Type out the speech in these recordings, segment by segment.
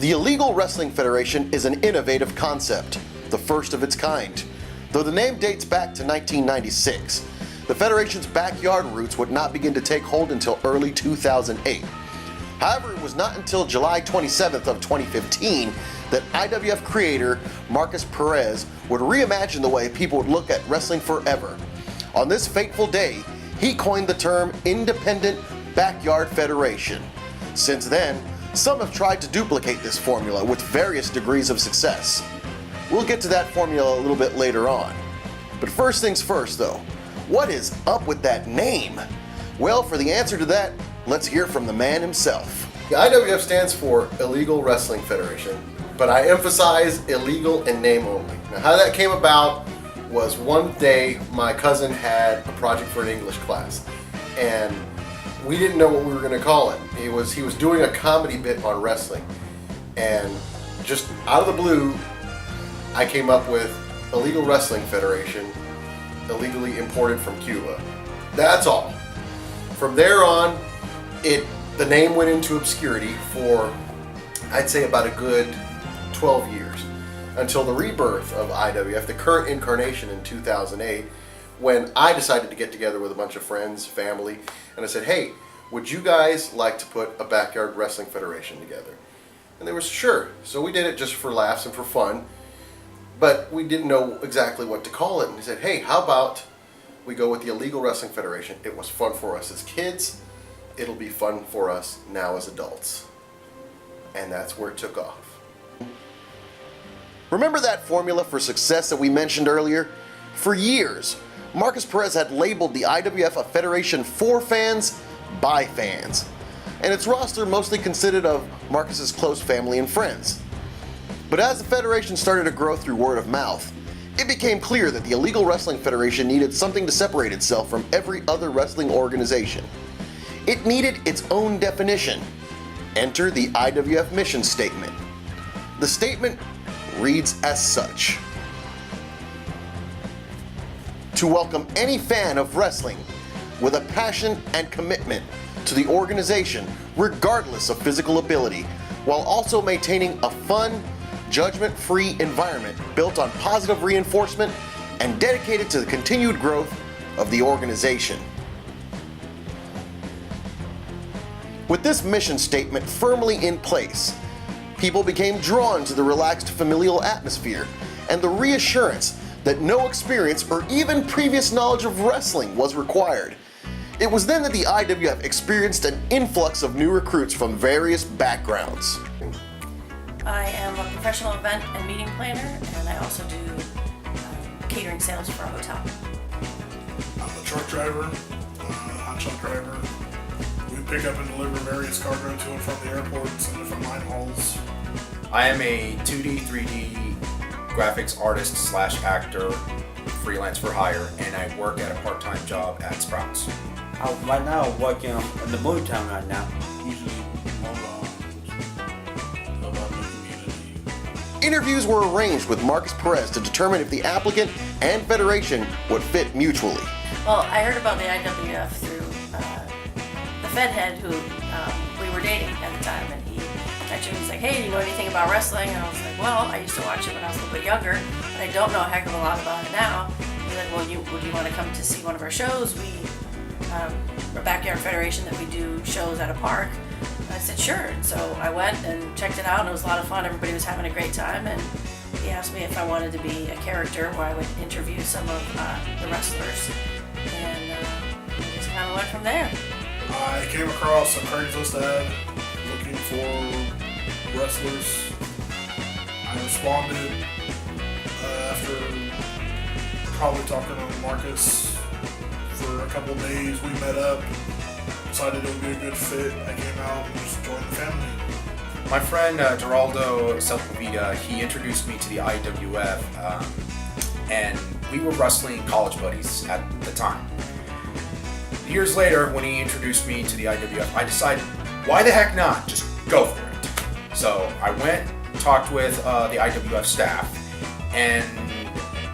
The Illegal Wrestling Federation is an innovative concept, the first of its kind. Though the name dates back to 1996, the Federation's backyard roots would not begin to take hold until early 2008. However, it was not until July 27th of 2015 that IWF creator Marcus Perez would reimagine the way people would look at wrestling forever. On this fateful day, he coined the term Independent Backyard Federation. Since then, some have tried to duplicate this formula with various degrees of success. We'll get to that formula a little bit later on. But first things first though, what is up with that name? Well, for the answer to that, let's hear from the man himself. The IWF stands for Illegal Wrestling Federation, but I emphasize illegal in name only. Now, how that came about was one day my cousin had a project for an English class, and we didn't know what we were going to call it. He was doing a comedy bit on wrestling, and just out of the blue, I came up with Illegal Wrestling Federation, illegally imported from Cuba. That's all. From there on, the name went into obscurity for, I'd say, about a good 12 years, until the rebirth of IWF, the current incarnation in 2008, when I decided to get together with a bunch of friends, family, and I said, hey, would you guys like to put a backyard wrestling federation together? And they were sure. So we did it just for laughs and for fun, but we didn't know exactly what to call it. And he said, hey, how about we go with the Illegal Wrestling Federation? It was fun for us as kids. It'll be fun for us now as adults. And that's where it took off. Remember that formula for success that we mentioned earlier? For years, Marcus Perez had labeled the IWF a federation for fans, by fans, and its roster mostly consisted of Marcus's close family and friends. But as the federation started to grow through word of mouth, it became clear that the Illegal Wrestling Federation needed something to separate itself from every other wrestling organization. It needed its own definition. Enter the IWF mission statement. The statement reads as such: to welcome any fan of wrestling with a passion and commitment to the organization regardless of physical ability, while also maintaining a fun, judgment-free environment built on positive reinforcement and dedicated to the continued growth of the organization. With this mission statement firmly in place, people became drawn to the relaxed familial atmosphere and the reassurance that no experience or even previous knowledge of wrestling was required. It was then that the IWF experienced an influx of new recruits from various backgrounds. I am a professional event and meeting planner, and I also do catering sales for a hotel. I'm a truck driver, hot truck driver. We pick up and deliver various cargo to and from the airports and different line hauls. I am a 2D, 3D graphics artist slash actor, freelance for hire, and I work at a part-time job at Sprouts. Right now, I'm working in the movie town right now. Usually more about the community. Interviews were arranged with Marcus Perez to determine if the applicant and federation would fit mutually. Well, I heard about the IWF through the Fed head who we were dating at the time, and he mentioned, he's like, hey, do you know anything about wrestling? And I was like, well, I used to watch it when I was a little bit younger, but I don't know a heck of a lot about it now. He's like, well, would you want to come to see one of our shows? We're a backyard federation that we do shows at a park. And I said, sure. And so I went and checked it out, and it was a lot of fun. Everybody was having a great time, and he asked me if I wanted to be a character where I would interview some of the wrestlers, and we just kind of went from there. I came across a Craigslist ad looking for wrestlers. I responded after probably talking to Marcus for a couple of days. We met up, decided it would be a good fit. I came out and just joined the family. My friend Geraldo Sepulveda, he introduced me to the IWF, and we were wrestling college buddies at the time. Years later, when he introduced me to the IWF, I decided, why the heck not? Just go for it. So I went, talked with the IWF staff, and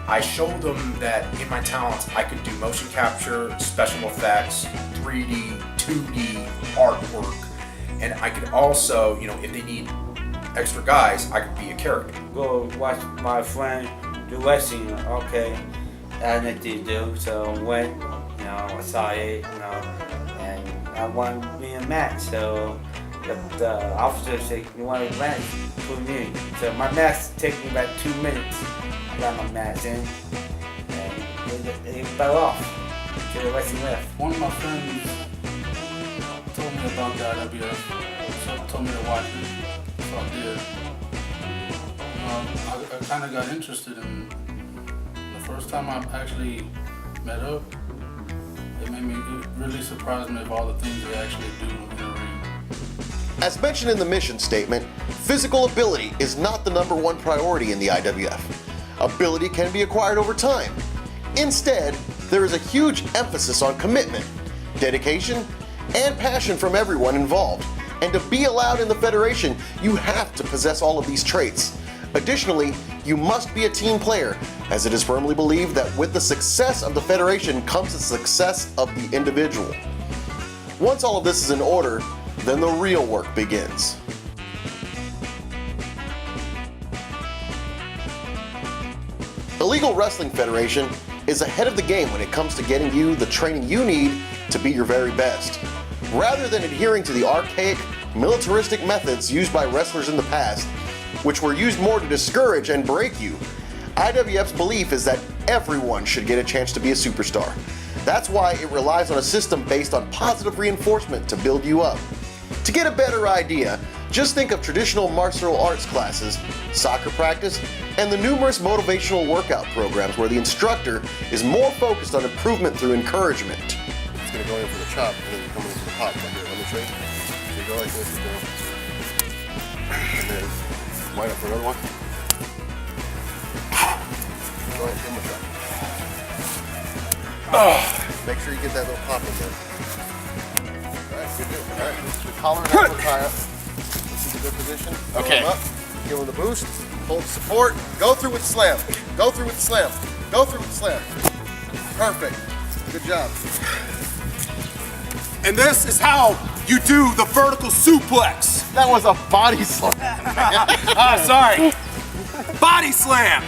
I showed them that in my talents, I could do motion capture, special effects, 3D, 2D, artwork, and I could also, if they need extra guys, I could be a character. Go watch my friend do wrestling. Okay, I had nothing to do, so I went. I saw it. And I wanted to be a match. So the officer said, "You want a match? Put me in." So my match took me about 2 minutes. I got my match in, and it fell off to the wrestling left. One of my friends told me about the IWF, so told me to watch it, so I did. I kind of got interested in the first time I actually met up. It really surprised me of all the things they actually do in the ring. As mentioned in the mission statement, physical ability is not the #1 priority in the IWF. Ability can be acquired over time. Instead, there is a huge emphasis on commitment, dedication, and passion from everyone involved. And to be allowed in the Federation, you have to possess all of these traits. Additionally, you must be a team player, as it is firmly believed that with the success of the Federation comes the success of the individual. Once all of this is in order, then the real work begins. Illegal Wrestling Federation is ahead of the game when it comes to getting you the training you need to be your very best. Rather than adhering to the archaic, militaristic methods used by wrestlers in the past, which were used more to discourage and break you, IWF's belief is that everyone should get a chance to be a superstar. That's why it relies on a system based on positive reinforcement to build you up. To get a better idea, just think of traditional martial arts classes, soccer practice, and the numerous motivational workout programs where the instructor is more focused on improvement through encouragement. It's going to go in for the chop and then come in for the pop. Right here, let me show you. So you go like this, you go. And then line up for another one. Go ahead, give him a shot. Make sure you get that little pop in there. Alright, good deal. Alright, this is the collar and elbow tie up. This is a good position. Okay. Up, give him the boost, hold the support, go through with the slam. Go through with the slam. Go through with the slam. Perfect. Good job. And this is how you do the vertical suplex. That was a body slam. Sorry. Body slam.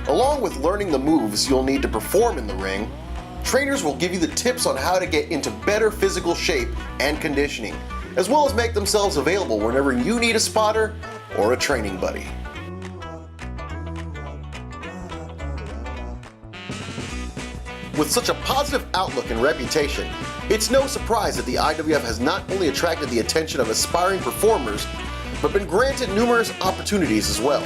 Along with learning the moves you'll need to perform in the ring, trainers will give you the tips on how to get into better physical shape and conditioning, as well as make themselves available whenever you need a spotter or a training buddy. With such a positive outlook and reputation, it's no surprise that the IWF has not only attracted the attention of aspiring performers, but been granted numerous opportunities as well.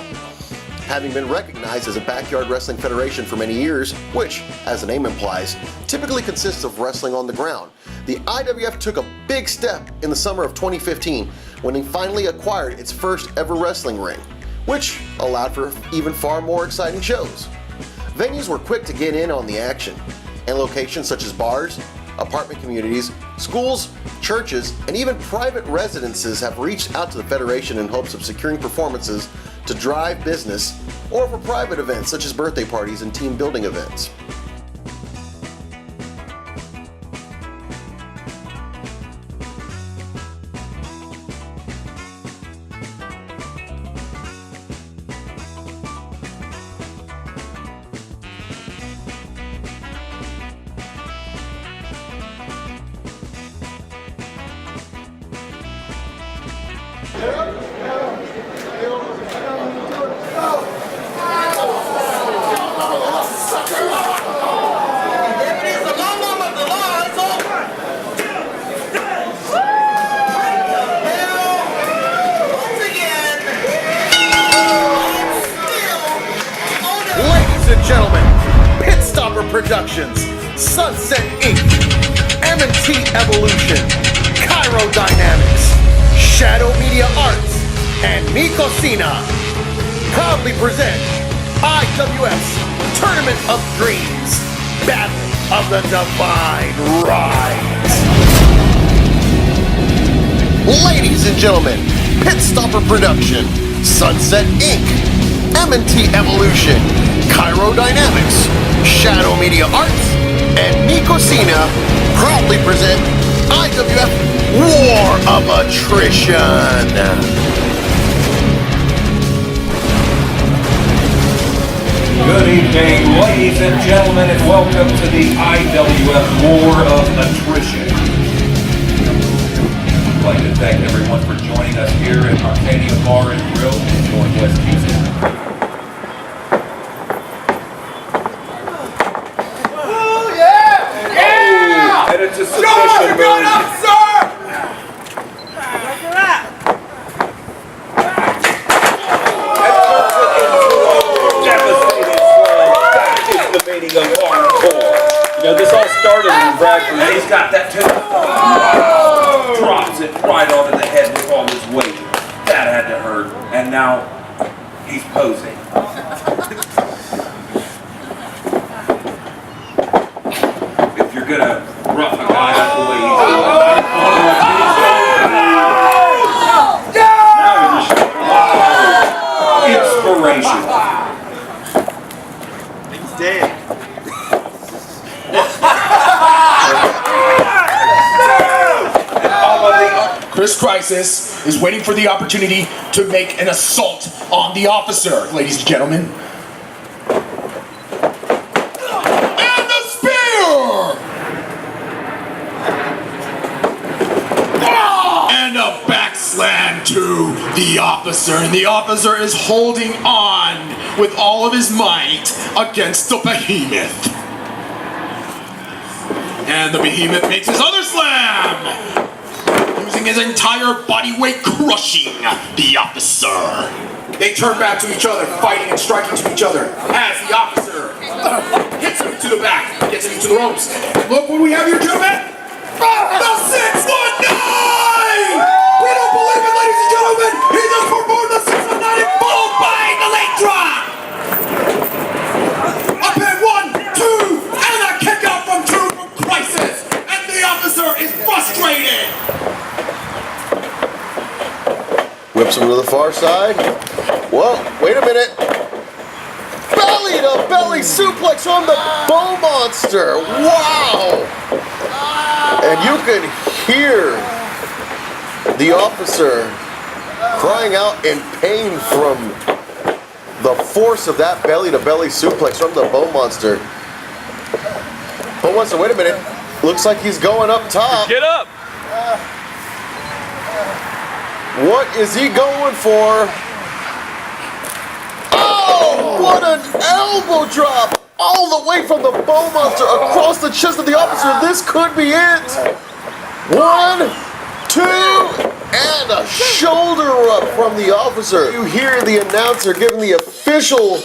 Having been recognized as a backyard wrestling federation for many years, which, as the name implies, typically consists of wrestling on the ground, the IWF took a big step in the summer of 2015 when it finally acquired its first ever wrestling ring, which allowed for even far more exciting shows. Venues were quick to get in on the action, and locations such as bars, apartment communities, schools, churches, and even private residences have reached out to the Federation in hopes of securing performances to drive business or for private events such as birthday parties and team building events. Gentlemen, Pit Stopper Productions, Sunset Inc., M&T Evolution, Cairo Dynamics, Shadow Media Arts, and Mi Cocina proudly present IWF's Tournament of Dreams, Battle of the Divine Rise. Ladies and gentlemen, Pit Stopper Production, Sunset Inc., M&T Evolution, Cairo Dynamics, Shadow Media Arts, and Mi Cocina proudly present IWF IWF War of Attrition. Good evening, ladies and gentlemen, and welcome to the IWF War of Attrition. I'd like to thank everyone for joining us here at Arcadia Bar and Grill in Northwest Houston. Oh, yeah! Yeah! And it's a Come on, submission you're going move. up, sir! Devastating slide back into the meaning of hardcore. You know, this all started in Bradford. And he's got that too. Drops it right onto the head with all his weight. That had to hurt. And now he's posing. If you're gonna rough a guy up the way he's doing, now you're just inspiration. He's dead. Chris Crisis is waiting for the opportunity to make an assault on the officer, ladies and gentlemen. And the spear! And a backslam to the officer. And the officer is holding on with all of his might against the behemoth. And the behemoth makes his other slam! Using his entire body weight, crushing the officer. They turn back to each other, fighting and striking to each other as the officer hits him to the back, gets him to the ropes. Look what we have here, gentlemen! The 619! We don't believe it, ladies and gentlemen! He just performed the 619 and followed by the leg drop! Up in 1, 2, and a kick out from 2 from Crisis! And the officer is frustrated! Whips him to the far side. Whoa, wait a minute. Belly to belly suplex on the Bow Monster. Wow. And you can hear the officer crying out in pain from the force of that belly to belly suplex from the Bow Monster. Bow Monster, wait a minute. Looks like he's going up top. Get up! What is he going for? Oh, what an elbow drop! All the way from the Bow Monster across the chest of the officer. This could be it. 1, 2, and a shoulder rub from the officer. You hear the announcer giving the official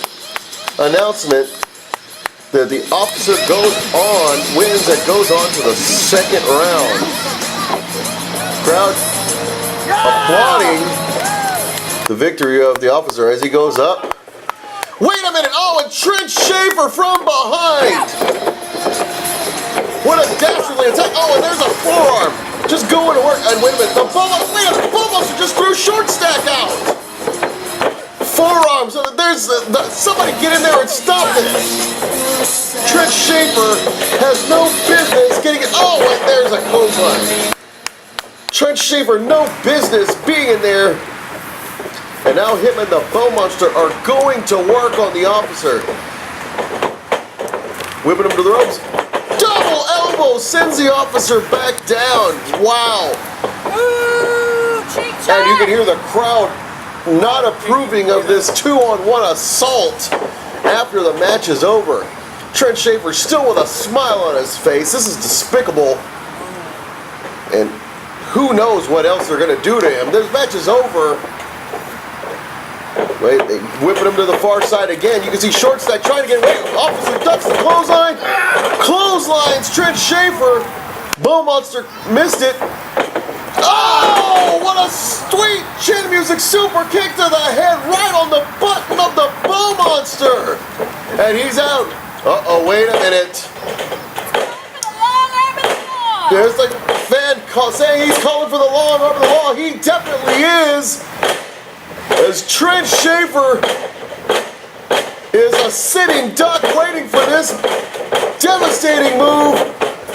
announcement that the officer wins and goes on to the second round. Crowd applauding the victory of the officer as he goes up. Wait a minute! Oh, and Trent Schaefer from behind! What a dastardly attack! Oh, and there's a forearm! Just going to work. And wait a minute, the Bull Monster just threw short stack out! Forearm! So there's somebody get in there and stop this! Trent Schaefer has no business getting it. Oh, and there's a clothesline. Trent Schaefer, no business being in there. And now him and the Bow Monster are going to work on the officer. Whipping him to the ropes. Double elbow sends the officer back down. Wow. And you can hear the crowd not approving of this 2-on-1 assault after the match is over. Trent Schaefer still with a smile on his face. This is despicable. And who knows what else they're going to do to him. This match is over. Wait, they whipping him to the far side again. You can see short stack trying to get away. Officer ducks the clothesline. Clotheslines Trent Schaefer. Bow Monster missed it. Oh, what a sweet chin music super kick to the head right on the button of the Bow Monster. And he's out. Uh-oh, wait a minute. There's the fan saying he's calling for the law and over the law. He definitely is. As Trent Schaefer is a sitting duck waiting for this devastating move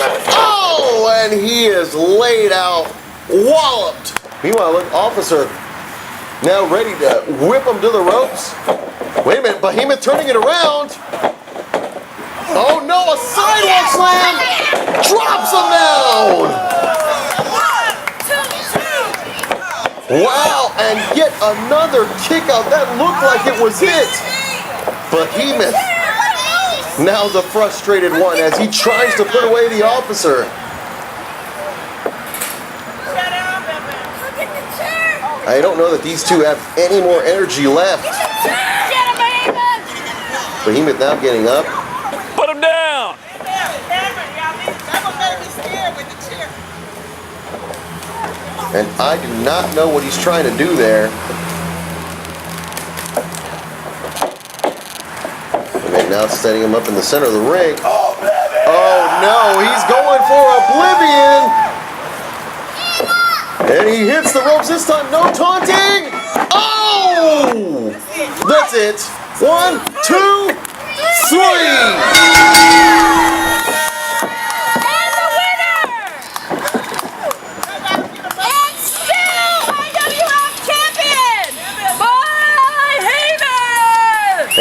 Oh, and he is laid out, walloped. Meanwhile, look, Officer now ready to whip him to the ropes. Wait a minute, Behemoth turning it around. Oh no, a sidewalk slam! Drops him down! Wow, and yet another kick out. That looked like it was it. Behemoth, now the frustrated one as he tries to put away the officer. I don't know that these two have any more energy left. Behemoth now getting up. Put him down! And I do not know what he's trying to do there. Okay, now it's setting him up in the center of the ring. Oh no, he's going for Oblivion! And he hits the ropes this time, no taunting! Oh! That's it. 1, 2, 3!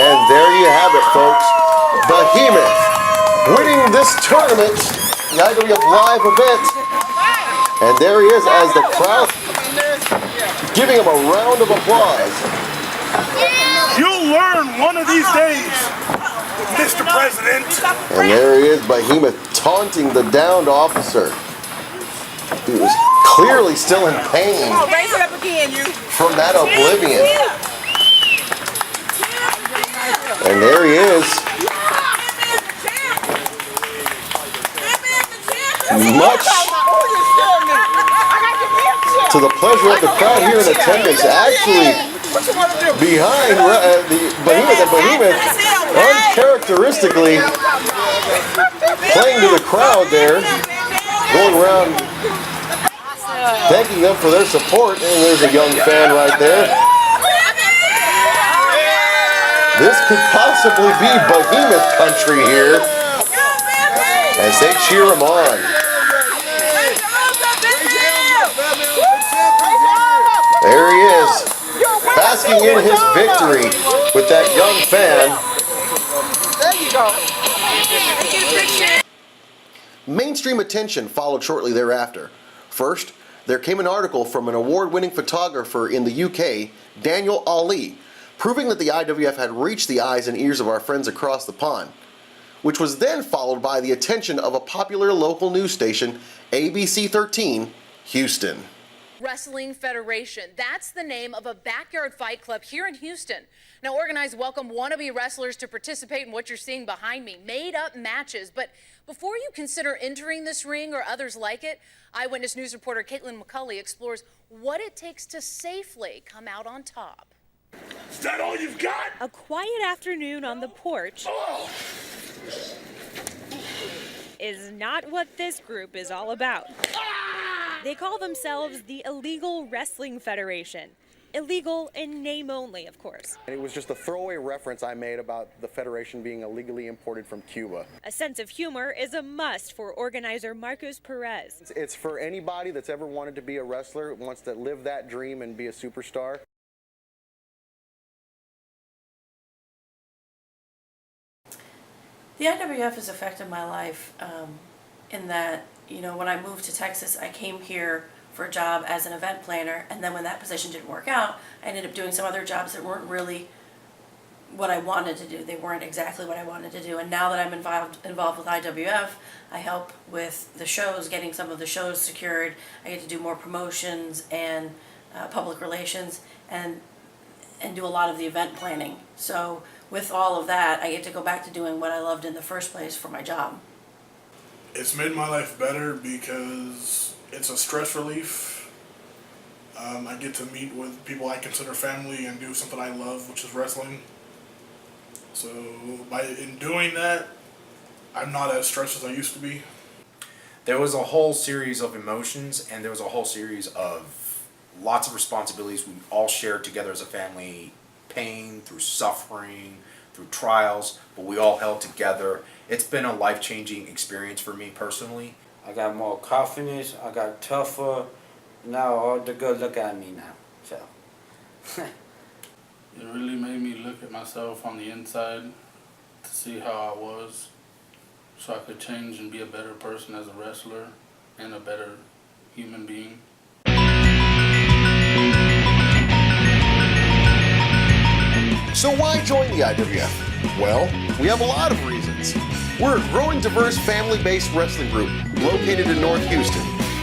And there you have it, folks. Behemoth winning this tournament, the IWF Live event. And there he is as the crowd giving him a round of applause. You'll learn one of these days, Mr. President. And there he is, Behemoth taunting the downed officer. He was clearly still in pain Raise it up again, you. from that Oblivion. And there he is. Much to the pleasure of the crowd here in attendance, actually behind the Behemoth, and Behemoth uncharacteristically playing to the crowd there, going around thanking them for their support. And there's a young fan right there. This could possibly be Behemoth country here as they cheer him on. There he is, basking in his victory with that young fan. There you go. Mainstream attention followed shortly thereafter. First, there came an article from an award-winning photographer in the UK, Daniel Ali, proving that the IWF had reached the eyes and ears of our friends across the pond, which was then followed by the attention of a popular local news station, ABC 13, Houston. Wrestling Federation. That's the name of a backyard fight club here in Houston. Now, organized welcome wannabe wrestlers to participate in what you're seeing behind me. Made up matches. But before you consider entering this ring or others like it, Eyewitness News reporter Caitlin McCulley explores what it takes to safely come out on top. Is that all you've got? A quiet afternoon on the porch is not what this group is all about. They call themselves the Illegal Wrestling Federation. Illegal in name only, of course. It was just a throwaway reference I made about the Federation being illegally imported from Cuba. A sense of humor is a must for organizer Marcos Perez. It's for anybody that's ever wanted to be a wrestler, wants to live that dream and be a superstar. The IWF has affected my life in that, you know, when I moved to Texas, I came here for a job as an event planner, and then when that position didn't work out, I ended up doing some other jobs that weren't really what I wanted to do. They weren't exactly what I wanted to do. And now that I'm involved with IWF, I help with the shows, getting some of the shows secured. I get to do more promotions and public relations, and do a lot of the event planning. So with all of that, I get to go back to doing what I loved in the first place for my job. It's made my life better because it's a stress relief. I get to meet with people I consider family and do something I love, which is wrestling. So in doing that, I'm not as stressed as I used to be. There was a whole series of emotions, and there was a whole series of lots of responsibilities we all shared together as a family. Pain, through suffering, through trials, but we all held together, It's been a life-changing experience for me personally. I got more confidence. I got tougher. Now all the girls look at me now. So. It really made me look at myself on the inside to see how I was, so I could change and be a better person as a wrestler and a better human being. So why join the IWF? Well, we have a lot of reasons. We're a growing, diverse, family-based wrestling group located in North Houston.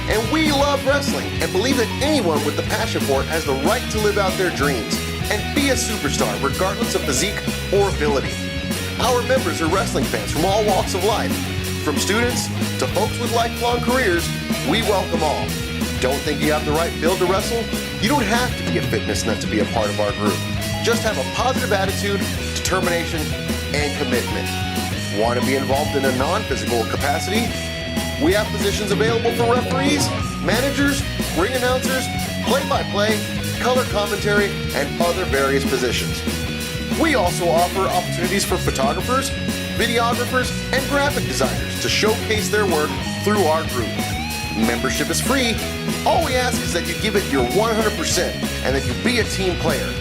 And we love wrestling and believe that anyone with the passion for it has the right to live out their dreams and be a superstar regardless of physique or ability. Our members are wrestling fans from all walks of life. From students to folks with lifelong careers, we welcome all. Don't think you have the right build to wrestle? You don't have to be a fitness nut to be a part of our group. Just have a positive attitude, determination, and commitment. Want to be involved in a non-physical capacity? We have positions available for referees, managers, ring announcers, play-by-play, color commentary, and other various positions. We also offer opportunities for photographers, videographers, and graphic designers to showcase their work through our group. Membership is free. All we ask is that you give it your 100% and that you be a team player.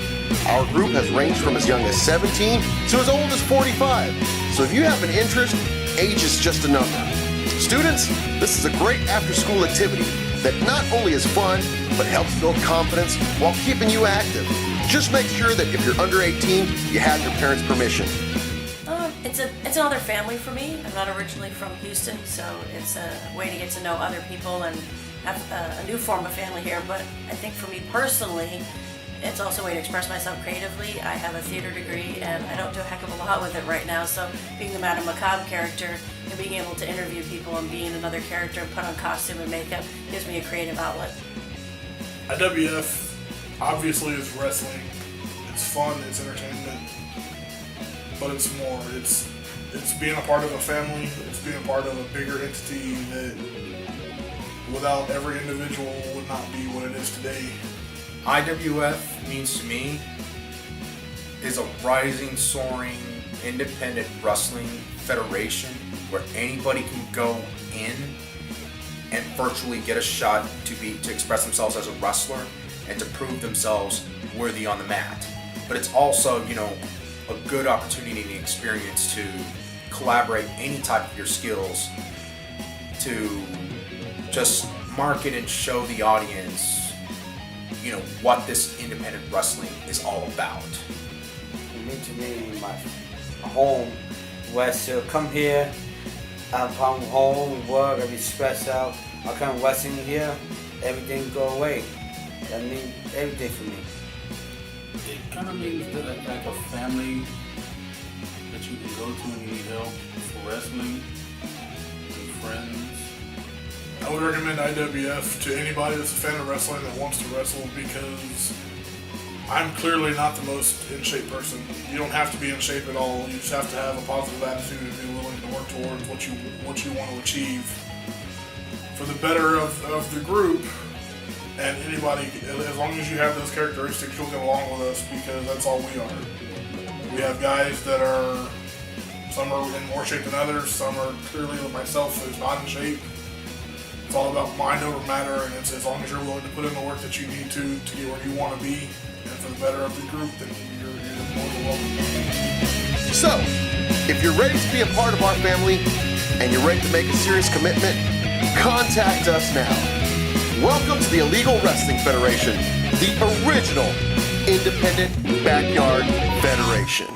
Our group has ranged from as young as 17 to as old as 45. So if you have an interest, age is just a number. Students, this is a great after-school activity that not only is fun, but helps build confidence while keeping you active. Just make sure that if you're under 18, you have your parents' permission. It's another family for me. I'm not originally from Houston, so it's a way to get to know other people and have a new form of family here. But I think for me personally, it's also a way to express myself creatively. I have a theater degree and I don't do a heck of a lot with it right now, so being the Madame Macabre character and being able to interview people and being another character and put on costume and makeup gives me a creative outlet. IWF obviously is wrestling. It's fun, it's entertainment, but it's more. It's being a part of a family, it's being a part of a bigger entity that without every individual would not be what it is today. IWF means to me is a rising, soaring, independent wrestling federation where anybody can go in and virtually get a shot to express themselves as a wrestler and to prove themselves worthy on the mat. But it's also, a good opportunity and experience to collaborate any type of your skills to just market and show the audience what this independent wrestling is all about. To me, my home was to come here, I'm from home, work, I be stressed out. I come wrestling here, everything go away. That means everything for me. It kind of means that like a family that you can go to when you need help for wrestling and friends. I would recommend IWF to anybody that's a fan of wrestling that wants to wrestle because I'm clearly not the most in shape person. You don't have to be in shape at all. You just have to have a positive attitude and be willing to work towards what you want to achieve for the better of the group. And anybody, as long as you have those characteristics, you'll get along with us because that's all we are. We have guys that are, some are in more shape than others, some are clearly like myself who's not in shape. It's all about mind over matter, and it's as long as you're willing to put in the work that you need to get where you want to be and for the better of the group, then you're more than welcome. So, if you're ready to be a part of our family and you're ready to make a serious commitment, contact us now. Welcome to the Illegal Wrestling Federation, the original independent backyard federation.